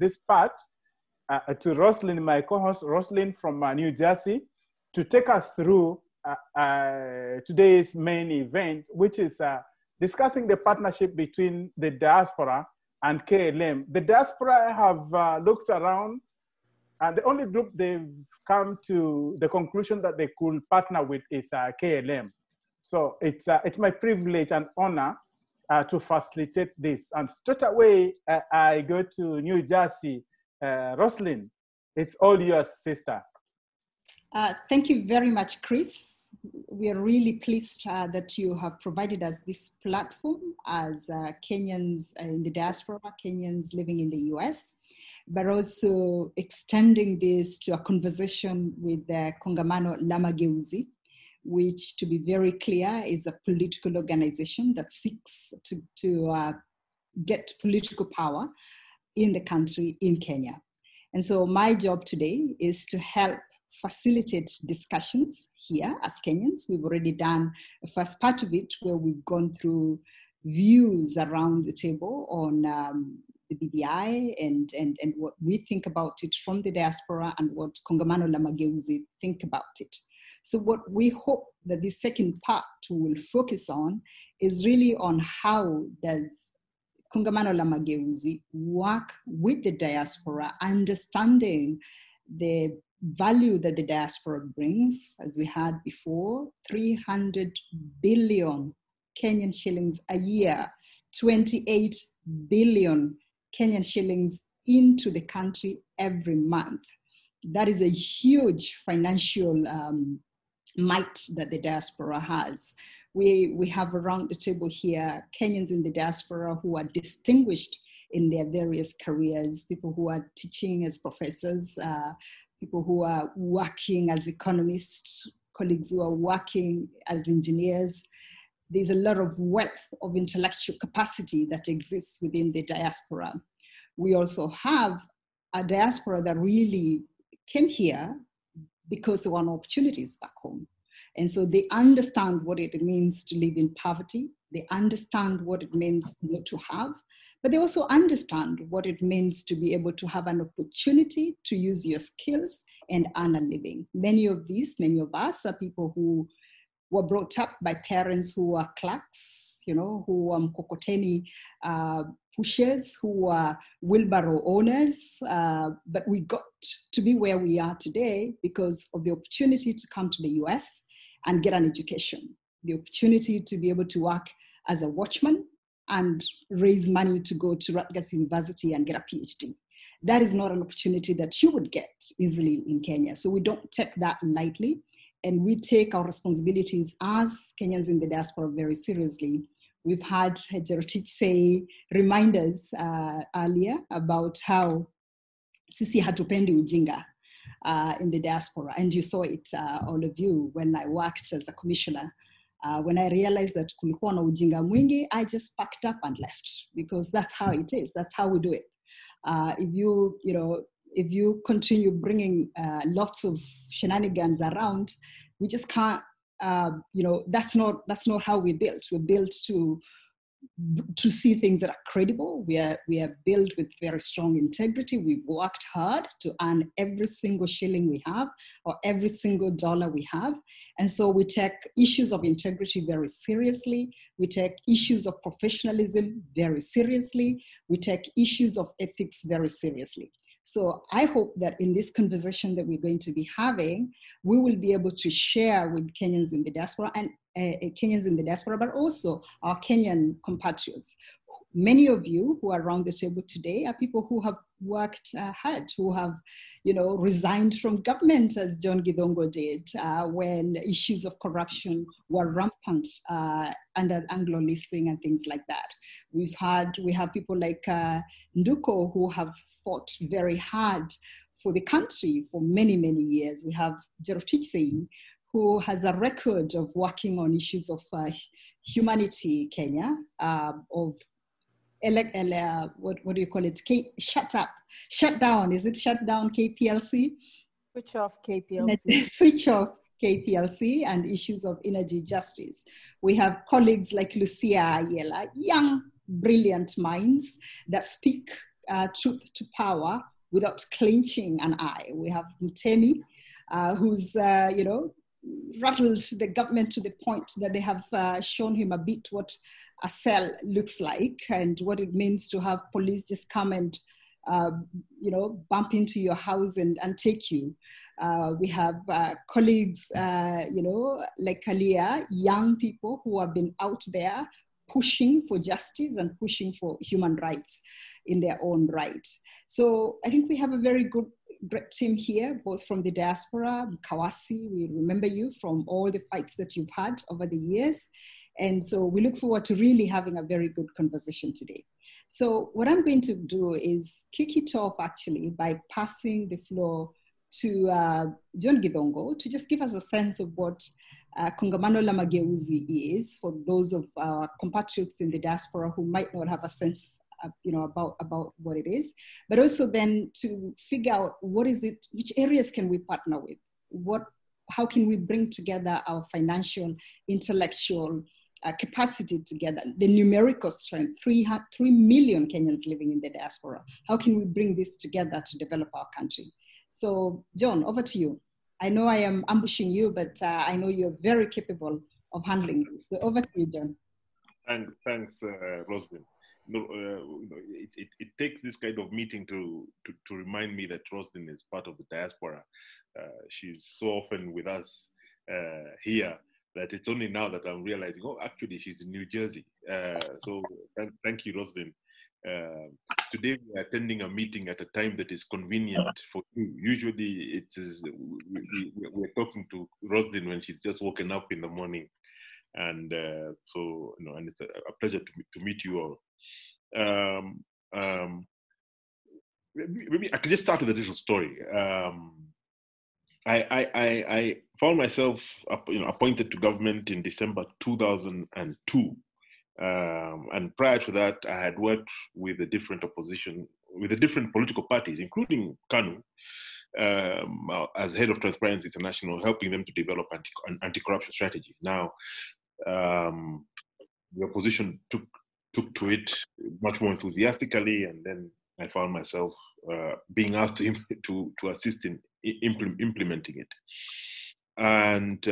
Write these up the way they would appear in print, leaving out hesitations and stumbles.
this part to Roslyn, my co-host Roslyn from New Jersey, to take us through today's main event, which is discussing the partnership between the diaspora and KLM. The diaspora have looked around, and the only group they've come to the conclusion that they could partner with is KLM. So it's my privilege and honor to facilitate this. And straight away, I go to New Jersey. Roslyn, it's all yours, sister. Thank you very much, Chris. We are really pleased that you have provided us this platform as Kenyans in the diaspora, Kenyans living in the US, but also extending this to a conversation with the Kongamano la Mageuzi, which, to be very clear, is a political organization that seeks to get political power in the country, in Kenya. And so my job today is to help facilitate discussions here as Kenyans. We've already done the first part of it where we've gone through views around the table on the BBI and what we think about it from the diaspora and what Kongamano la Mageuzi think about it. So what we hope that this second part will focus on is really on how does Kongamano la Mageuzi work with the diaspora, understanding the value that the diaspora brings, as we had before, 300 billion Kenyan shillings a year, 28 billion Kenyan shillings into the country every month. That is a huge financial might that the diaspora has. We have around the table here Kenyans in the diaspora who are distinguished in their various careers, people who are teaching as professors, people who are working as economists, colleagues who are working as engineers. There's a lot of wealth of intellectual capacity that exists within the diaspora. We also have a diaspora that really came here because there were no opportunities back home. And so they understand what it means to live in poverty. They understand what it means not to have, but they also understand what it means to be able to have an opportunity to use your skills and earn a living. Many of us are people who were brought up by parents who are clerks, who are mkokoteni pushers, who are wheelbarrow owners, but we got to be where we are today because of the opportunity to come to the US and get an education, the opportunity to be able to work as a watchman and raise money to go to Rutgers University and get a PhD. That is not an opportunity that you would get easily in Kenya. So we don't take that lightly, and we take our responsibilities as Kenyans in the diaspora very seriously. We've had Jerotich say reminders earlier about how sisi hatupendi ujinga in the diaspora. And you saw it, all of you, when I worked as a commissioner. When I realized that kulikuwa na ujinga mwingi, I just packed up and left because that's how it is. That's how we do it. If you continue bringing lots of shenanigans around, we just can't. That's not how we built. We're built to see things that are credible. We are built with very strong integrity. We've worked hard to earn every single shilling we have or every single dollar we have. And so we take issues of integrity very seriously. We take issues of professionalism very seriously. We take issues of ethics very seriously. So I hope that in this conversation that we're going to be having, we will be able to share with Kenyans in the diaspora and but also our Kenyan compatriots. Many of you who are around the table today are people who have worked hard, who have, resigned from government, as John Githongo did, when issues of corruption were rampant under Anglo-leasing and things like that. We have people like Nduko who have fought very hard for the country for many, many years. We have Jerotich who has a record of working on issues of humanity, Kenya, of what do you call it? Shut down. Is it shut down KPLC? Switch off KPLC. Switch off KPLC and issues of energy justice. We have colleagues like Lucia Ayala, young, brilliant minds that speak truth to power without clenching an eye. We have Mtemi, who's, rattled the government to the point that they have shown him a bit what a cell looks like and what it means to have police just come and, bump into your house and take you. We have colleagues, like Kalia, young people who have been out there pushing for justice and pushing for human rights in their own right. So I think we have a very great team here, both from the diaspora. Kawasi, we remember you from all the fights that you've had over the years. And so we look forward to really having a very good conversation today. So what I'm going to do is kick it off actually by passing the floor to John Gidongo to just give us a sense of what Kongamano la Mageuzi is for those of our compatriots in the diaspora who might not have a sense about what it is, but also then to figure out what is it, which areas can we partner with? How can we bring together our financial, intellectual capacity together, the numerical strength, 3 million Kenyans living in the diaspora. How can we bring this together to develop our country? So John, over to you. I know I am ambushing you, but I know you're very capable of handling this. So over to you, John. Thanks, Rosalind. It takes this kind of meeting to remind me that Rosalind is part of the diaspora. She's so often with us here that it's only now that I'm realizing, oh, actually she's in New Jersey. So thank you, Rosalind. Today we are attending a meeting at a time that is convenient for you. Usually we're talking to Rosalind when she's just woken up in the morning. And and it's a pleasure to meet you all. Maybe I can just start with a little story. I found myself appointed to government in December 2002. And prior to that, I had worked with the different political parties, including KANU, as head of Transparency International, helping them to develop anti-corruption strategy. Now, the opposition took to it much more enthusiastically, and then I found myself being asked to assist in implementing it. And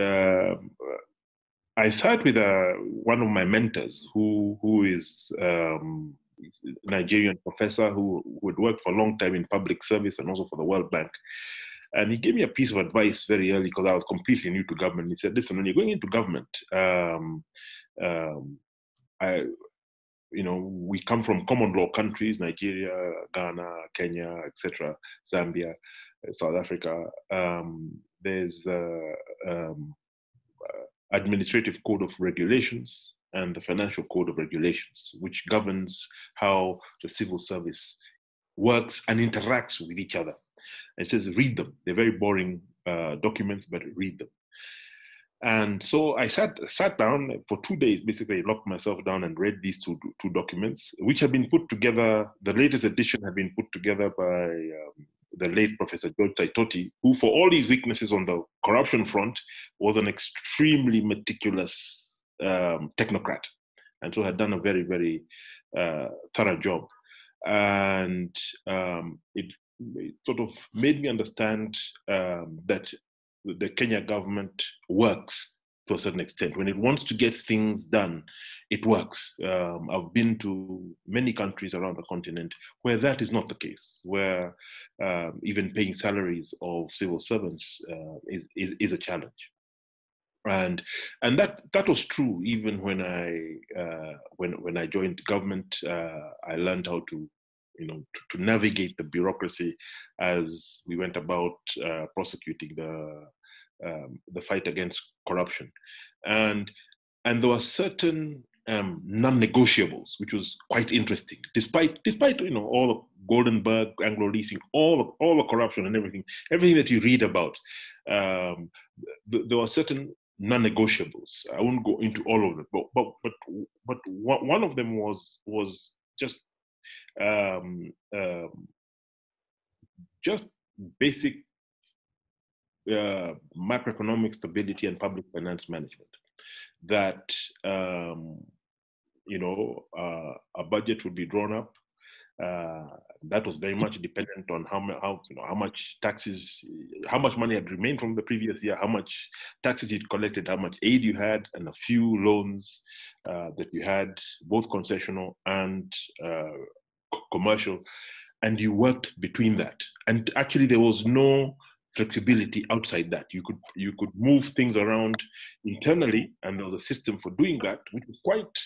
I sat with one of my mentors, who is a Nigerian professor who had worked for a long time in public service and also for the World Bank. And he gave me a piece of advice very early because I was completely new to government. He said, listen, when you're going into government, we come from common law countries, Nigeria, Ghana, Kenya, etc., Zambia, South Africa. There's the Administrative Code of Regulations and the Financial Code of Regulations, which governs how the civil service works and interacts with each other. And it says, read them. They're very boring documents, but read them. And so I sat down for 2 days, basically locked myself down and read these two documents, which have been put together. The latest edition had been put together by the late Professor George Saitoti, who, for all his weaknesses on the corruption front, was an extremely meticulous technocrat, and so had done a very, very thorough job. And it sort of made me understand that the Kenya government works to a certain extent. When it wants to get things done, it works. I've been to many countries around the continent where that is not the case, where even paying salaries of civil servants is a challenge. And that was true even when I joined government. I learned how to navigate the bureaucracy as we went about prosecuting the fight against corruption, and there were certain non-negotiables, which was quite interesting. Despite all the Goldenberg, Anglo leasing, all the corruption and everything that you read about, there were certain non-negotiables. I won't go into all of them, but one of them was just basic macroeconomic stability and public finance management. That a budget would be drawn up, That was very much dependent on how much taxes, how much money had remained from the previous year, how much taxes you'd collected, how much aid you had, and a few loans that you had, both concessional and commercial, and you worked between that. And actually, there was no flexibility outside that. You could move things around internally, and there was a system for doing that, which was quite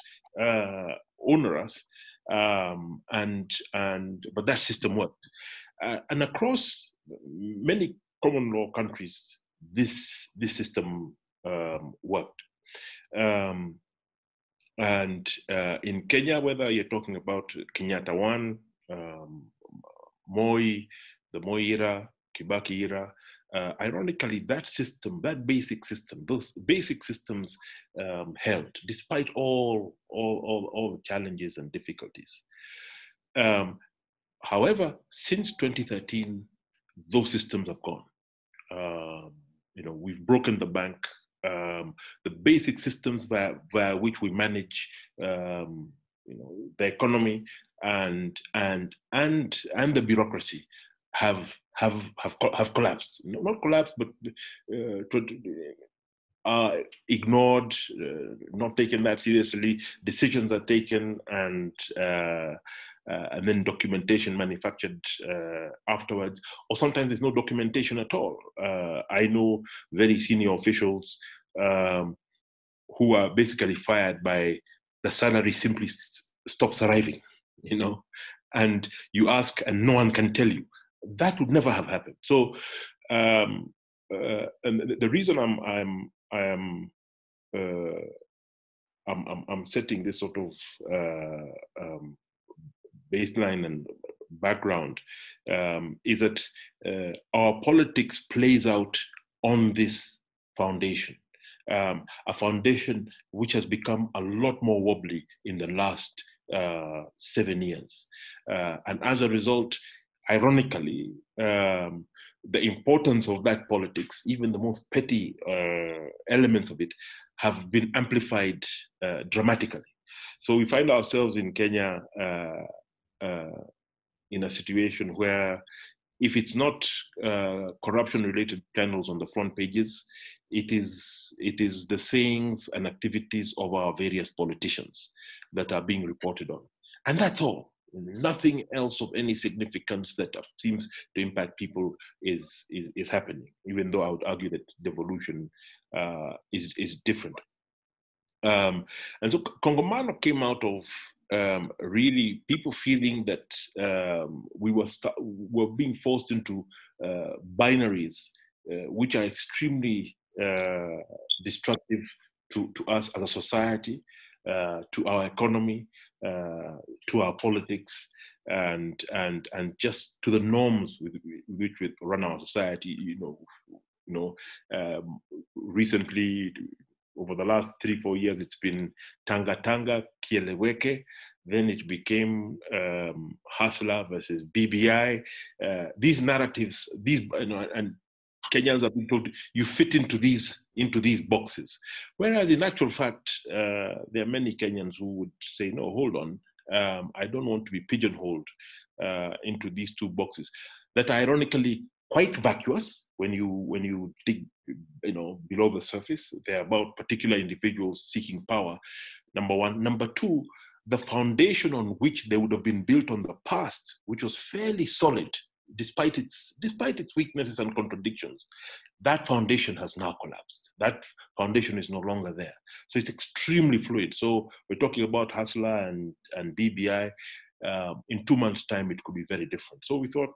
onerous. But that system worked, and across many common law countries, this system worked. And in Kenya, whether you're talking about Kenyatta 1, Moi, the Moi era, Kibaki era, ironically, that system, that basic system, those basic systems held despite all the challenges and difficulties. However, since 2013, those systems have gone. We've broken the bank. The basic systems via which we manage, the economy and the bureaucracy have collapsed. Not collapsed, but ignored, not taken that seriously. Decisions are taken, and then documentation manufactured afterwards, or sometimes there's no documentation at all. I know very senior officials who are basically fired by the salary simply stops arriving, and you ask and no one can tell you. That would never have happened. So, and the reason I'm setting this sort of baseline and background is that our politics plays out on this foundation, a foundation which has become a lot more wobbly in the last 7 years. And as a result, ironically, the importance of that politics, even the most petty elements of it, have been amplified dramatically. So we find ourselves in Kenya in a situation where if it's not corruption-related channels on the front pages, it is the sayings and activities of our various politicians that are being reported on. And that's all. Nothing else of any significance that seems to impact people is happening, even though I would argue that devolution is different. And so Kongomano came out of really people feeling that we were being forced into binaries which are extremely destructive to us as a society, to our economy, to our politics, and just to the norms with which we run our society. Recently, over the last 3-4 years, it's been Tanga Tanga, Kieleweke. Then it became Hustler versus BBI. These narratives, and Kenyans have been told you fit into these boxes. Whereas in actual fact, there are many Kenyans who would say, no, hold on, I don't want to be pigeonholed into these two boxes that are ironically quite vacuous when you dig below the surface. They're about particular individuals seeking power, number one. Number two, the foundation on which they would have been built on the past, which was fairly solid, despite its weaknesses and contradictions, that foundation has now collapsed. That foundation is no longer there. So it's extremely fluid. So we're talking about Hustler and BBI. In 2 months' time, it could be very different. So we thought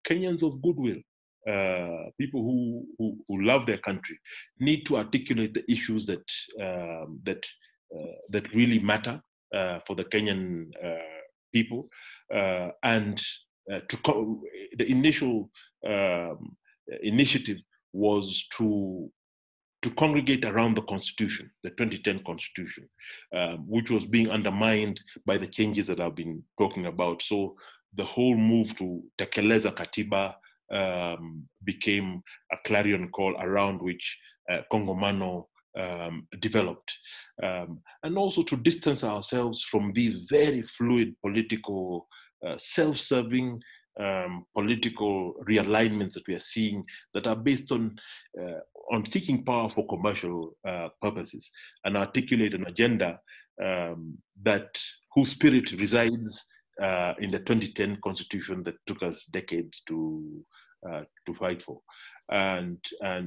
Kenyans of goodwill, people who love their country, need to articulate the issues that really matter for the Kenyan people, and the initial initiative was to congregate around the Constitution, the 2010 Constitution, which was being undermined by the changes that I've been talking about. So the whole move to Tekeleza Katiba became a clarion call around which Kongomano developed, and also to distance ourselves from these very fluid political, self-serving political realignments that we are seeing that are based on seeking power for commercial purposes, and articulate an agenda whose spirit resides in the 2010 constitution that took us decades to fight for. And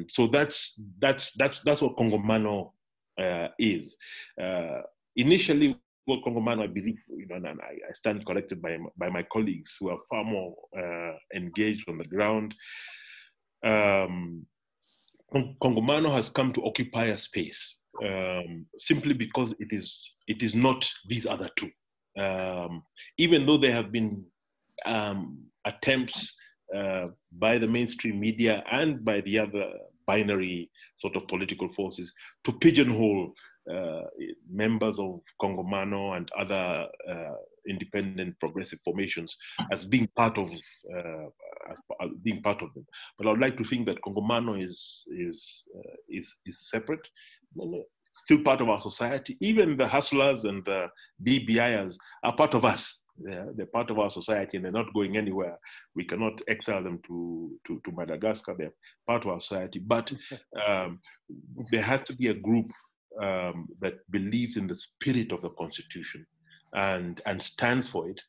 so that's what Kongomano is. Initially, what Kongomano, I believe, and I stand corrected by my colleagues who are far more engaged on the ground. Kongomano has come to occupy a space simply because it is not these other two. Even though there have been attempts by the mainstream media and by the other binary sort of political forces to pigeonhole members of Kongomano and other independent progressive formations as being part of them. But I would like to think that Kongomano is separate, still part of our society. Even the hustlers and the BBIers are part of us. They're part of our society and they're not going anywhere. We cannot exile them to Madagascar. They're part of our society. But there has to be a group that believes in the spirit of the Constitution and stands for it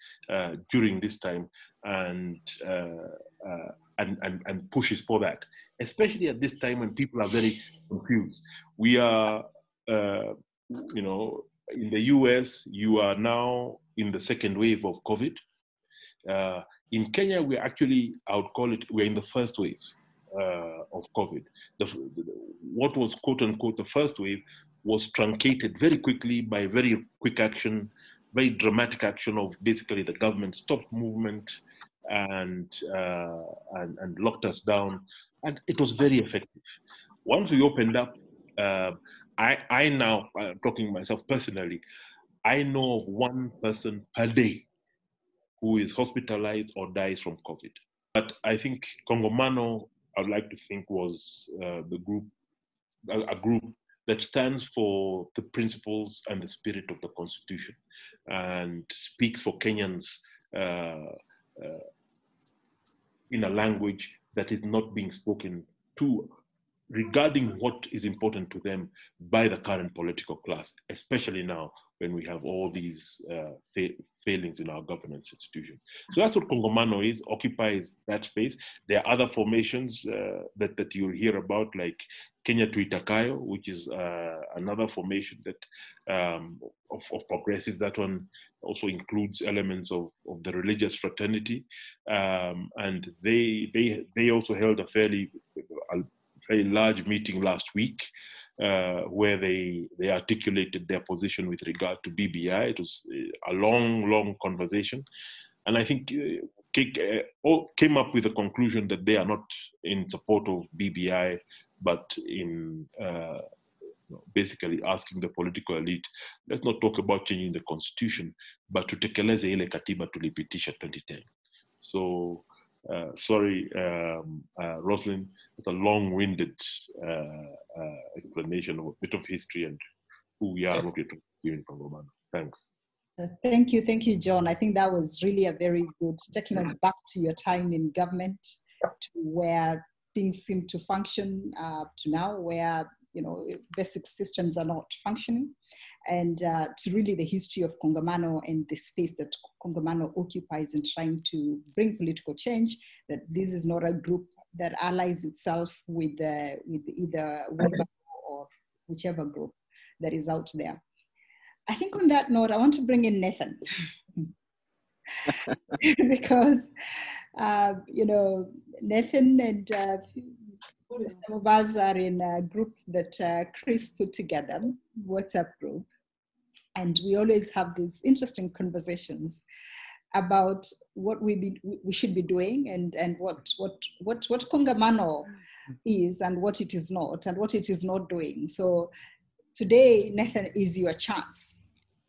during this time and pushes for that, especially at this time when people are very confused. We are, in the US, you are now in the second wave of COVID. In Kenya, we're actually, I would call it, we're in the first wave of COVID. What was quote unquote the first wave was truncated very quickly by very quick action, very dramatic action of basically the government stopped movement and locked us down, and it was very effective. Once we opened up, I now, talking myself personally, I know of one person per day who is hospitalized or dies from COVID. But I think Kongomano, I'd like to think, was a group that stands for the principles and the spirit of the Constitution and speaks for Kenyans in a language that is not being spoken to regarding what is important to them by the current political class, especially now when we have all these failings in our governance institution. So that's what Kongomano is, occupies that space. There are other formations that you'll hear about, like Kenya Tuitakayo, which is another formation that of progressive. That one also includes elements of the religious fraternity, and they also held a very large meeting last week where they articulated their position with regard to BBI. It was a long conversation, and I think came up with a conclusion that they are not in support of BBI, but in basically asking the political elite, let's not talk about changing the constitution, but tutekeleze ile katiba tulipitisha 2010. So sorry, Rosalind, it's a long-winded explanation of a bit of history and who we are and what we're doing from Romano. Thanks. Thank you, John. I think that was really a very good, taking us back to your time in government, to where things seem to function to now, where basic systems are not functioning, and to really the history of Kongomano and the space that Kongomano occupies in trying to bring political change, that this is not a group that allies itself with either Wilbur or whichever group that is out there. I think on that note, I want to bring in Nathan. Because, Nathan and some of us are in a group that Chris put together, WhatsApp group. And we always have these interesting conversations about what we should be doing and what Kongomano is and what it is not, and what it is not doing. So today, Nathan, is your chance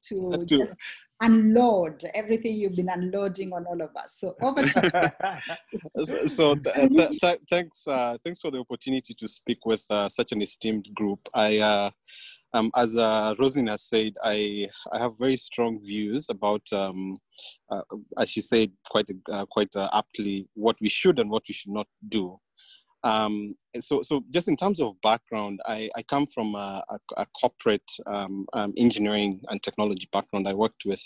to just unload everything you've been unloading on all of us. So over to you. Thanks for the opportunity to speak with such an esteemed group. As Roslyn has said, I have very strong views about, as she said quite aptly, what we should and what we should not do. So just in terms of background, I come from a corporate engineering and technology background. I worked with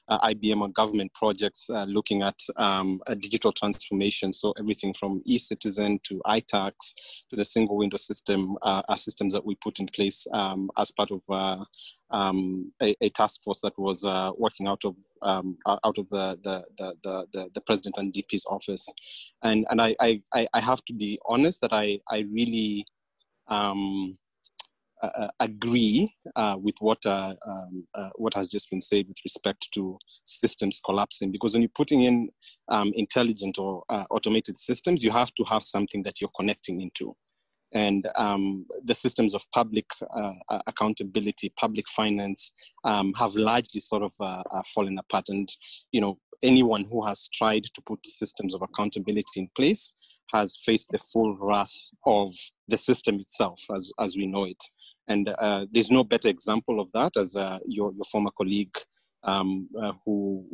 IBM on government projects looking at a digital transformation. So everything from e-citizen to iTax to the single window system are systems that we put in place as part of a task force that was working out of the president and DP's office, and I have to be honest that I really agree with what has just been said with respect to systems collapsing, because when you're putting in intelligent or automated systems, you have to have something that you're connecting into. And the systems of public accountability, public finance have largely sort of fallen apart. And, you know, anyone who has tried to put systems of accountability in place has faced the full wrath of the system itself as we know it. And there's no better example of that as your former colleague who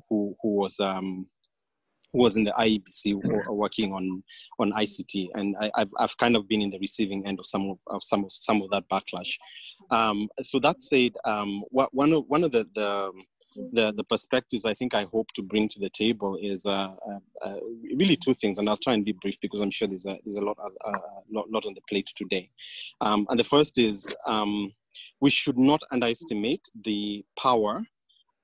was in the IEBC working on ICT, and I've kind of been in the receiving end of some of that backlash. So that said, one of the perspectives I think I hope to bring to the table is really two things, and I'll try and be brief because I'm sure there's a lot on the plate today. And the first is we should not underestimate the power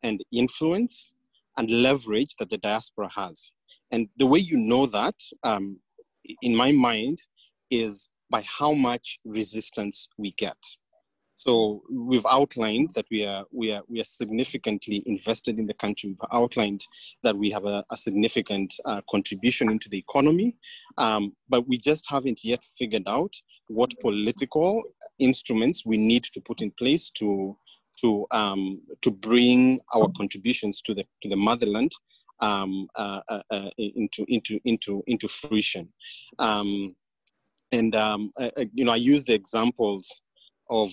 and influence and leverage that the diaspora has. And the way you know that, in my mind, is by how much resistance we get. So we've outlined that we are significantly invested in the country. We've outlined that we have a significant contribution into the economy, but we just haven't yet figured out what political instruments we need to put in place to bring our contributions to the motherland into fruition. You know, I use the examples of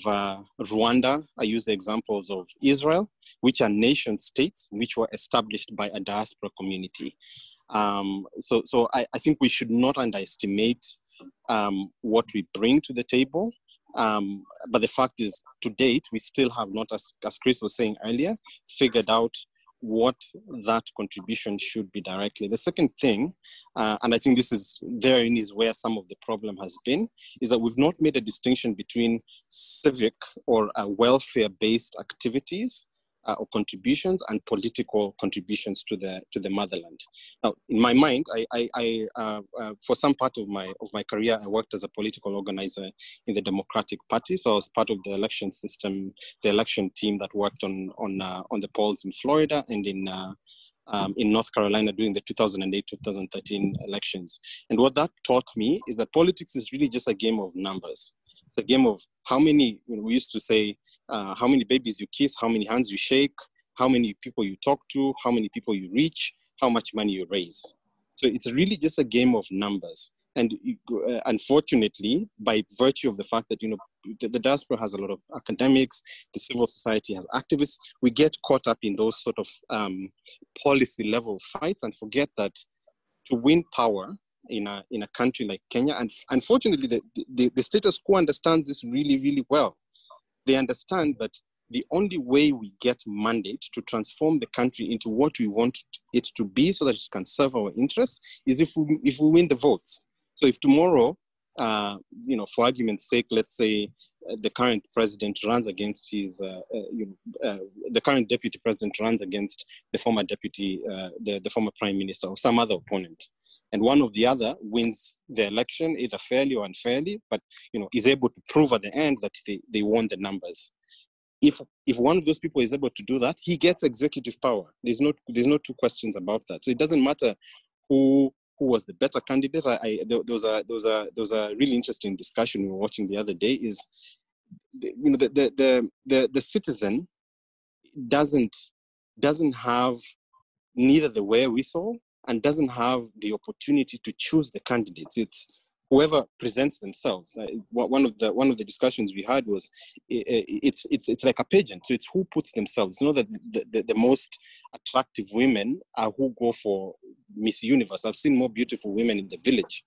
Rwanda, I use the examples of Israel, which are nation states which were established by a diaspora community. So I think we should not underestimate what we bring to the table. But the fact is, to date, we still have not, as Chris was saying earlier, figured out what that contribution should be directly. The second thing, and I think therein is where some of the problem has been, is that we've not made a distinction between civic or welfare-based activities or contributions and political contributions to the motherland. Now, in my mind, I for some part of my career, I worked as a political organizer in the Democratic Party. So I was part of the election system, the election team that worked on the polls in Florida and in North Carolina during the 2008-2013 elections. And what that taught me is that politics is really just a game of numbers. It's a game of how many, we used to say, how many babies you kiss, how many hands you shake, how many people you talk to, how many people you reach, how much money you raise. So it's really just a game of numbers. And unfortunately, by virtue of the fact that, the diaspora has a lot of academics, the civil society has activists, we get caught up in those sort of policy level fights and forget that to win power in a country like Kenya, and unfortunately the status quo understands this really, really well. They understand that the only way we get mandate to transform the country into what we want it to be so that it can serve our interests is if we win the votes. So if tomorrow, for argument's sake, let's say the current president runs against the current deputy president runs against the former deputy, the former prime minister or some other opponent, and one of the other wins the election, either fairly or unfairly, but is able to prove at the end that they won the numbers. If one of those people is able to do that, he gets executive power. There's no two questions about that. So it doesn't matter who was the better candidate. There was a really interesting discussion we were watching the other day. Is the citizen doesn't have neither the wherewithal and doesn't have the opportunity to choose the candidates. It's whoever presents themselves. One of the discussions we had was it's like a pageant. So it's who puts themselves. You know that the most attractive women are who go for Miss Universe. I've seen more beautiful women in the village,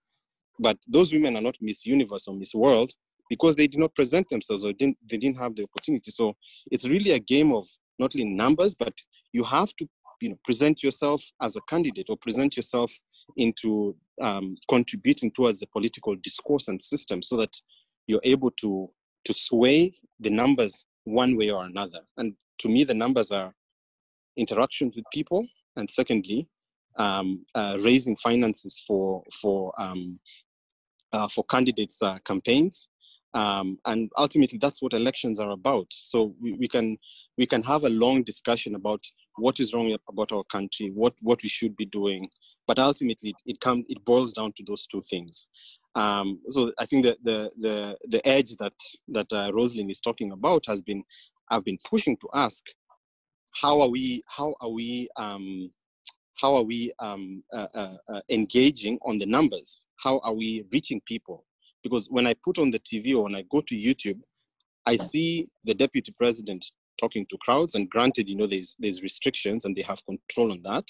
but those women are not Miss Universe or Miss World because they did not present themselves or they didn't have the opportunity. So it's really a game of not only numbers, but you have to present yourself as a candidate or present yourself into contributing towards the political discourse and system so that you're able to sway the numbers one way or another. And to me, the numbers are interactions with people, and secondly, raising finances for candidates' campaigns. And ultimately, that's what elections are about. So we can have a long discussion about what is wrong about our country, what we should be doing, but ultimately it boils down to those two things. So I think that the edge that Rosalind is talking about I've been pushing to ask, how are we engaging on the numbers? How are we reaching people? Because when I put on the TV or when I go to YouTube, I see the deputy president talking to crowds, and granted, there's restrictions and they have control on that.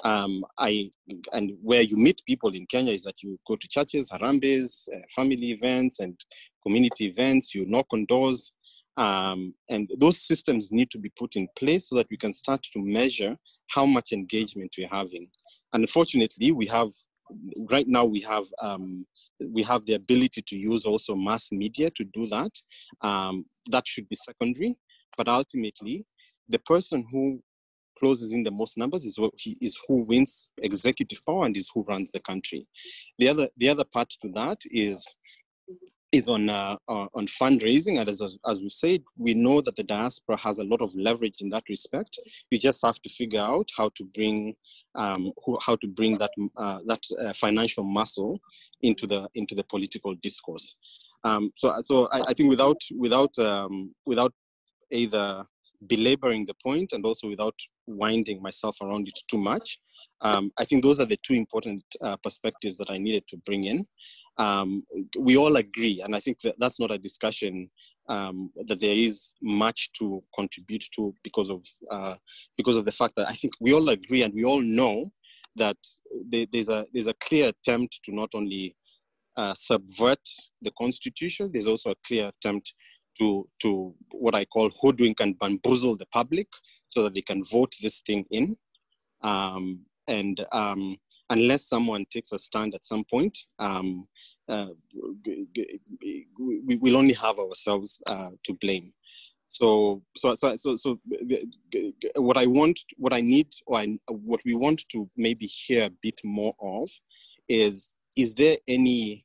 And where you meet people in Kenya is that you go to churches, harambes, family events and community events, you knock on doors. And those systems need to be put in place so that we can start to measure how much engagement we're having. And unfortunately, right now we have the ability to use also mass media to do that. That should be secondary, but ultimately, the person who closes in the most numbers is who wins executive power and is who runs the country. The other part to that is on fundraising, and as we said, we know that the diaspora has a lot of leverage in that respect. You just have to figure out how to bring that financial muscle into the political discourse. So I think without either belaboring the point and also without winding myself around it too much, I think those are the two important perspectives that I needed to bring in. We all agree, and I think that's not a discussion that there is much to contribute to because of the fact that I think we all agree and we all know that there's a clear attempt to not only subvert the constitution, there's also a clear attempt to what I call hoodwink and bamboozle the public so that they can vote this thing in. Unless someone takes a stand at some point, we will only have ourselves to blame. So what we want to maybe hear a bit more of is there any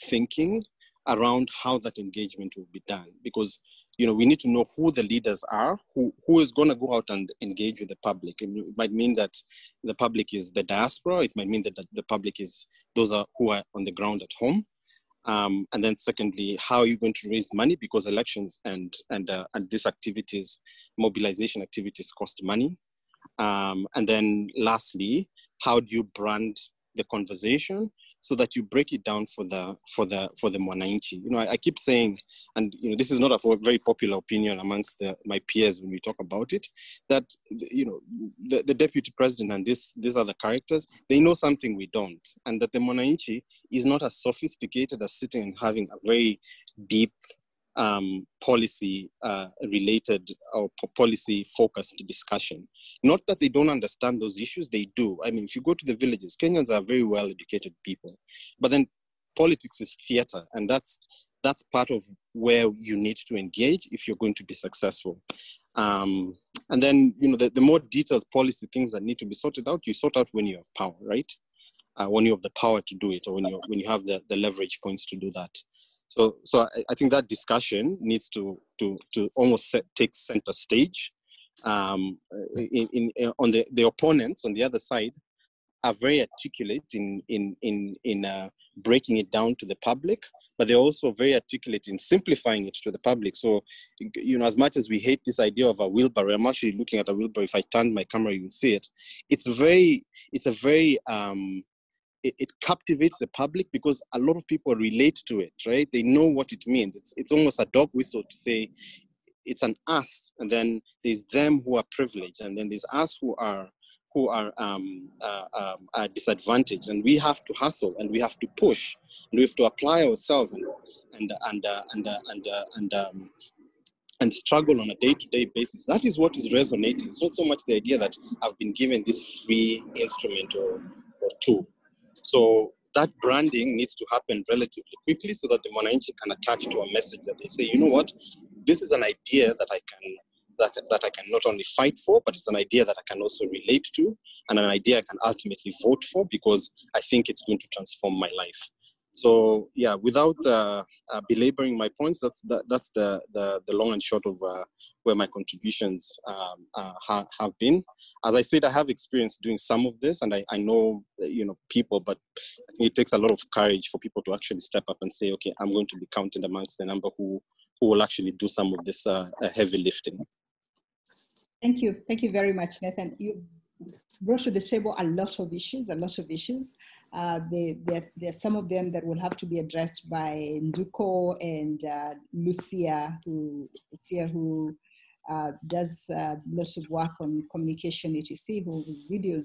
thinking around how that engagement will be done? Because we need to know who the leaders are, who is going to go out and engage with the public. And it might mean that the public is the diaspora. It might mean that the public is those who are on the ground at home. And then secondly, how are you going to raise money? Because elections and these activities, mobilization activities, cost money. And then lastly, how do you brand the conversation so that you break it down for the mwananchi? I keep saying, and this is not a very popular opinion amongst my peers when we talk about it, that the deputy president and these other characters, they know something we don't, and that the mwananchi is not as sophisticated as sitting and having a very deep policy related or policy focused discussion. Not that they don't understand those issues, they do. I mean, if you go to the villages, Kenyans are very well educated people, but then politics is theater, and that's part of where you need to engage if you're going to be successful. And then the more detailed policy things that need to be sorted out, you sort out when you have power, right? When you have the power to do it, or when you have the leverage points to do that. So I think that discussion needs to almost take center stage. On the opponents on the other side are very articulate in breaking it down to the public, but they're also very articulate in simplifying it to the public. So, you know, as much as we hate this idea of a wheelbarrow, I'm actually looking at a wheelbarrow. If I turn my camera, you will see it. It captivates the public because a lot of people relate to it, right? They know what it means. It's almost a dog whistle to say it's an us, and then there's them who are privileged, and then there's us who are disadvantaged, and we have to hustle, and we have to push, and we have to apply ourselves and struggle on a day-to-day basis. That is what is resonating. It's not so much the idea that I've been given this free instrument or tool. So that branding needs to happen relatively quickly so that the Mwananchi can attach to a message that they say, you know what, this is an idea that I can not only fight for, but it's an idea that I can also relate to, and an idea I can ultimately vote for because I think it's going to transform my life. So yeah, without belaboring my points, that's the long and short of where my contributions have been. As I said, I have experience doing some of this, and I know, you know, people, but I think it takes a lot of courage for people to actually step up and say, okay, I'm going to be counted amongst the number who will actually do some of this heavy lifting. Thank you very much, Nathan. You brought to the table a lot of issues. There are some of them that will have to be addressed by Nduko and Lucia, who does lots of work on communication, etc., whose videos.